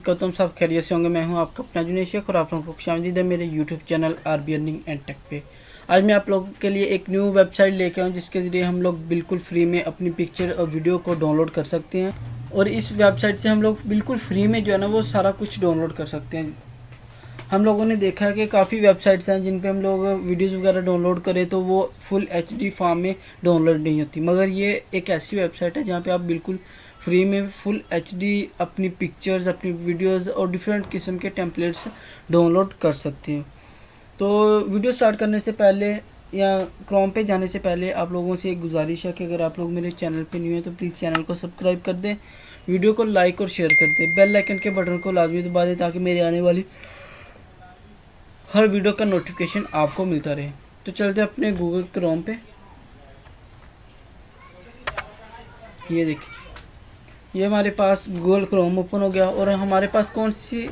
तुम सब खैरियत से होंगे। मैं हूं आपका अपना जुनेद शेख और आप लोगों को खुशामदीद है मेरे YouTube channel RB earning and tech पे। आज मैं आप लोगों के लिए एक न्यू वेबसाइट लेके आऊँ जिसके ज़रिए हम लोग बिल्कुल फ्री में अपनी पिक्चर और वीडियो को डाउनलोड कर सकते हैं। और इस वेबसाइट से हम लोग बिल्कुल फ्री में जो है ना वो सारा कुछ डाउनलोड कर सकते हैं। हम लोगों ने देखा है कि काफ़ी वेबसाइट्स हैं जिन पे हम लोग वीडियोज़ वगैरह डाउनलोड करें तो वो फुल HD फॉर्म में डाउनलोड नहीं होती, मगर ये एक ऐसी वेबसाइट है जहाँ पे आप बिल्कुल फ्री में फुल HD अपनी पिक्चर्स, अपनी वीडियोस और डिफरेंट किस्म के टेम्पलेट्स डाउनलोड कर सकते हैं। तो वीडियो स्टार्ट करने से पहले या क्रोम पे जाने से पहले आप लोगों से एक गुजारिश है कि अगर आप लोग मेरे चैनल पे न्यू हैं तो प्लीज़ चैनल को सब्सक्राइब कर दें, वीडियो को लाइक और शेयर कर दें, बेल आइकन के बटन को लाजमी दबा दें ताकि मेरी आने वाली हर वीडियो का नोटिफिकेशन आपको मिलता रहे। तो चलते अपने गूगल क्रोम पे। ये देखिए, ये हमारे पास गूगल क्रोम ओपन हो गया और हमारे पास कौन सी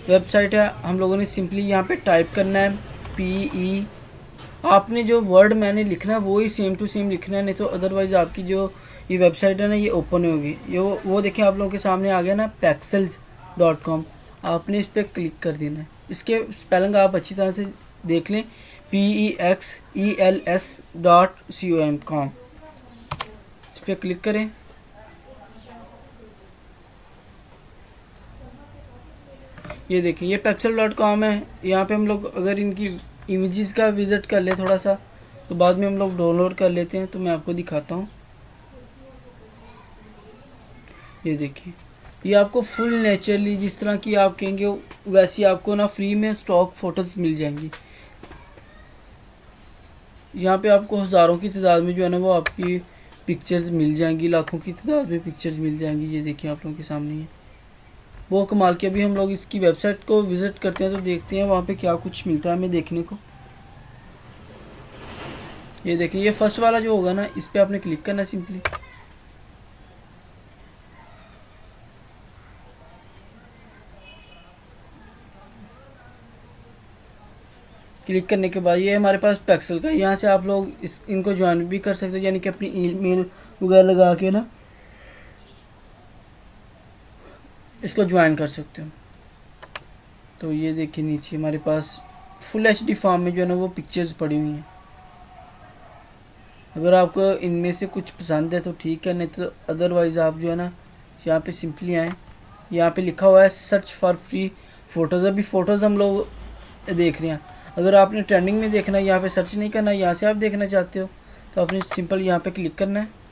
वेबसाइट है हम लोगों ने सिंपली यहाँ पे टाइप करना है PE। आपने जो वर्ड मैंने लिखना है वो ही सेम टू सेम लिखना है, नहीं तो अदरवाइज़ आपकी जो ये वेबसाइट है ना ये ओपन होगी। ये वो देखिए आप लोगों के सामने आ गया ना pexels.com। आपने इस पर क्लिक कर देना है। इसके स्पेलिंग आप अच्छी तरह से देख लें, PEXELS.com। इस पर क्लिक करें। ये देखिए ये pexel.com है। यहाँ पे हम लोग अगर इनकी इमेजेस का विज़िट कर ले थोड़ा सा तो बाद में हम लोग डाउनलोड कर लेते हैं, तो मैं आपको दिखाता हूँ। ये देखिए ये आपको फुल नेचुरली जिस तरह की आप कहेंगे वैसी आपको ना फ्री में स्टॉक फ़ोटोज़ मिल जाएंगी। यहाँ पे आपको हज़ारों की तादाद में जो है ना वो आपकी पिक्चर्स मिल जाएंगी, लाखों की तादाद में पिक्चर्स मिल जाएंगी। ये देखिए आप लोगों के सामने है वो कमाल के। अभी हम लोग इसकी वेबसाइट को विज़िट करते हैं तो देखते हैं वहाँ पे क्या कुछ मिलता है हमें देखने को। ये देखिए ये फर्स्ट वाला जो होगा ना इस पर आपने क्लिक करना है सिंपली। क्लिक करने के बाद ये हमारे पास पेक्सल का, यहाँ से आप लोग इनको ज्वाइन भी कर सकते हो, यानी कि अपनी ईमेल वगैरह लगा के ना इसको ज्वाइन कर सकते हो। तो ये देखिए नीचे हमारे पास फुल HD फॉर्म में जो है ना वो पिक्चर्स पड़ी हुई हैं। अगर आपको इनमें से कुछ पसंद है तो ठीक है, नहीं तो अदरवाइज़ आप जो है ना यहाँ पे सिंपली आएँ। यहाँ पे लिखा हुआ है सर्च फॉर फ्री फ़ोटोज़। अभी फ़ोटोज़ हम लोग देख रहे हैं। अगर आपने ट्रेंडिंग में देखना है यहाँ पे सर्च नहीं करना, यहाँ से आप देखना चाहते हो तो आपने सिंपल यहाँ पे क्लिक करना है।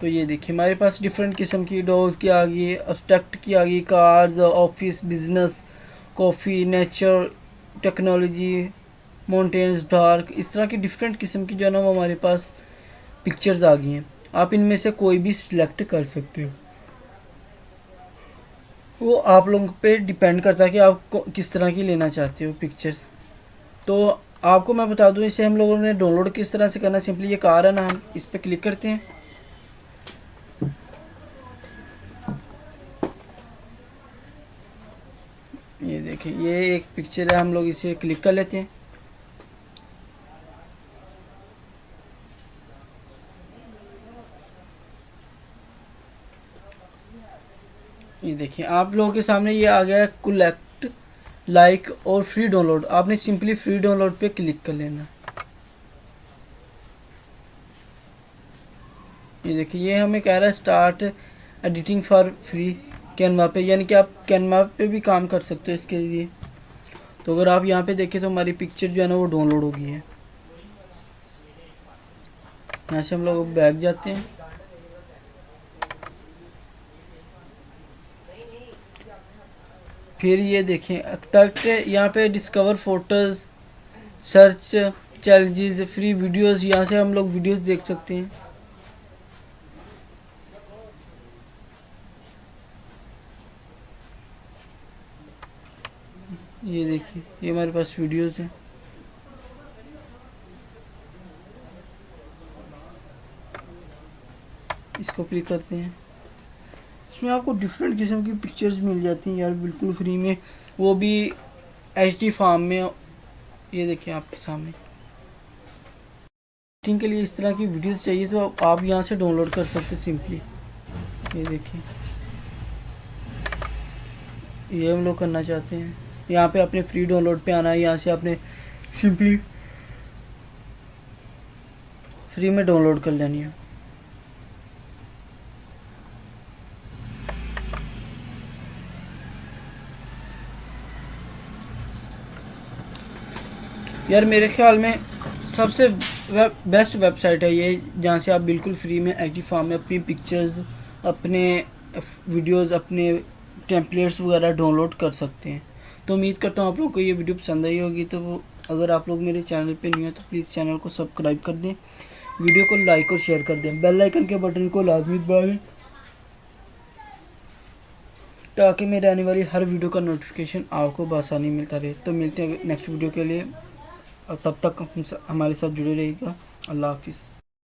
तो ये देखिए हमारे पास डिफरेंट किस्म की डॉल्स की आ गई है, अब्स्ट्रैक्ट की आ गई, cars, office, business, coffee, nature, technology, mountains, dark, इस तरह की डिफरेंट किस्म की जो है ना वो हमारे पास पिक्चर्स आ गई हैं। आप इनमें से कोई भी सिलेक्ट कर सकते हो। वो आप लोगों पे डिपेंड करता है कि आप किस तरह की लेना चाहते हो पिक्चर्स। तो आपको मैं बता दूं इसे हम लोगों ने डाउनलोड किस तरह से करना। सिंपली ये कार है ना, हम इस पर क्लिक करते हैं। ये देखिए ये एक पिक्चर है, हम लोग इसे क्लिक कर लेते हैं। ये देखिए आप लोगों के सामने ये आ गया है कलेक्ट, लाइक और फ्री डाउनलोड। आपने सिंपली फ्री डाउनलोड पे क्लिक कर लेना। ये देखिए ये हमें कह रहा है start editing for free Canva पे, यानी कि आप कैनवा पे भी काम कर सकते हो इसके लिए। तो अगर आप यहाँ पे देखें तो हमारी पिक्चर जो है ना वो डाउनलोड हो गई है। यहाँ से हम लोग बैक जाते हैं। फिर ये देखें एक्सपेक्ट, यहाँ पे discover photos, search, challenges, free videos, यहाँ से हम लोग वीडियोस देख सकते हैं। ये देखिए ये हमारे पास वीडियोस हैं। इसको क्लिक करते हैं। इसमें आपको डिफरेंट किस्म की पिक्चर्स मिल जाती हैं यार बिल्कुल फ्री में, वो भी HD फॉर्म में। ये देखिए आपके सामने एडिटिंग के लिए इस तरह की वीडियोस चाहिए तो आप यहाँ से डाउनलोड कर सकते हैं सिंपली। ये देखिए, ये हम लोग करना चाहते हैं। यहाँ पे अपने फ्री डाउनलोड पे आना है, यहाँ से आपने सिंपली फ्री में डाउनलोड कर लेनी है। यार मेरे ख्याल में सबसे बेस्ट वेबसाइट है ये, जहाँ से आप बिल्कुल फ्री में एक्टिव फार्म में अपनी पिक्चर्स, अपने वीडियोस, अपने टेम्पलेट्स वगैरह डाउनलोड कर सकते हैं। तो उम्मीद करता हूँ आप लोगों को ये वीडियो पसंद आई होगी। तो अगर आप लोग मेरे चैनल पे नहीं हैं तो प्लीज़ चैनल को सब्सक्राइब कर दें, वीडियो को लाइक और शेयर कर दें, बेल आइकन के बटन को लाजमी दबा दें ताकि मेरे आने वाली हर वीडियो का नोटिफिकेशन आपको बआसानी मिलता रहे। तो मिलते हैं नेक्स्ट वीडियो के लिए, और तब तक हमारे साथ जुड़े रहिएगा। अल्लाह हाफिज़।